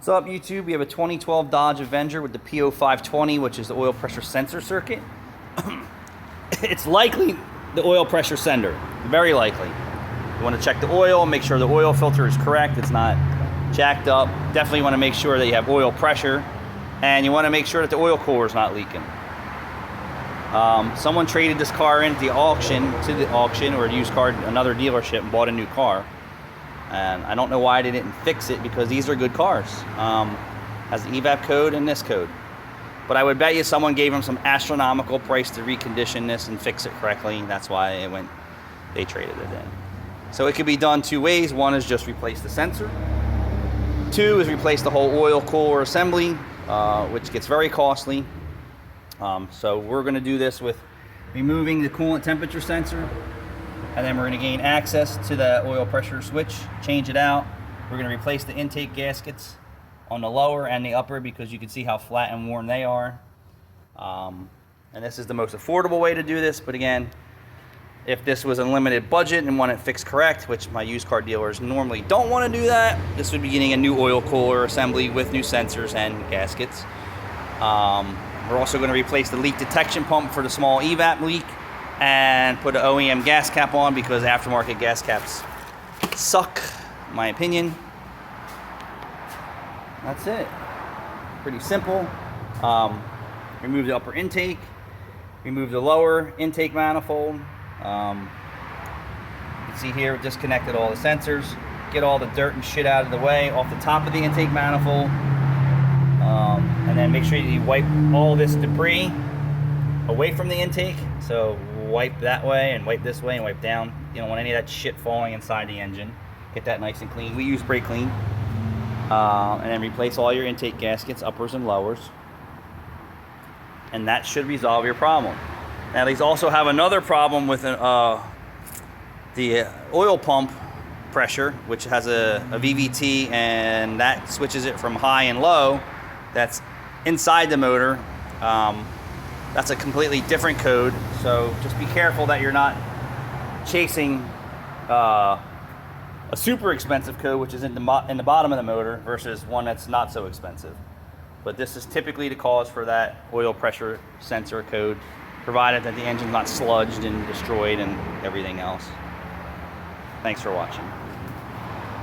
What's up, YouTube? We have a 2012 Dodge Avenger with the po520, which is the oil pressure sensor circuit. It's likely the oil pressure sender, very likely. You want to check the oil, make sure the oil filter is correct, it's not jacked up. Definitely want to make sure that you have oil pressure, and you want to make sure that the oil cooler is not leaking. Someone traded this car into the auction, or used car, another dealership, and bought a new car. And I don't know why they didn't fix it, because these are good cars. Has the EVAP code and this code. But I would bet you someone gave them some astronomical price to recondition this and fix it correctly. That's why they traded it in. So it could be done two ways. One is just replace the sensor. Two is replace the whole oil cooler assembly, which gets very costly. So we're going to do this with removing the coolant temperature sensor, and then we're going to gain access to the oil pressure switch, change it out. We're going to replace the intake gaskets on the lower and the upper, because you can see how flat and worn they are. And this is the most affordable way to do this, but again, if this was a limited budget and want it fixed correct, which my used car dealers normally don't want to do that, this would be getting a new oil cooler assembly with new sensors and gaskets. We're also going to replace the leak detection pump for the small EVAP leak, and put an OEM gas cap on, because aftermarket gas caps suck, in my opinion. That's it. Pretty simple. Remove the upper intake, remove the lower intake manifold. You can see here, we disconnected all the sensors, get all the dirt and shit out of the way off the top of the intake manifold, and then make sure you wipe all this debris away from the intake. So wipe that way and wipe this way and wipe down. You don't want any of that shit falling inside the engine. Get that nice and clean. We use brake clean. And then replace all your intake gaskets, uppers and lowers. And that should resolve your problem. Now these also have another problem with the oil pump pressure, which has a VVT, and that switches it from high and low. That's inside the motor. That's a completely different code, so just be careful that you're not chasing a super expensive code, which is in the bottom of the motor, versus one that's not so expensive. But this is typically the cause for that oil pressure sensor code, provided that the engine's not sludged and destroyed and everything else. Thanks for watching.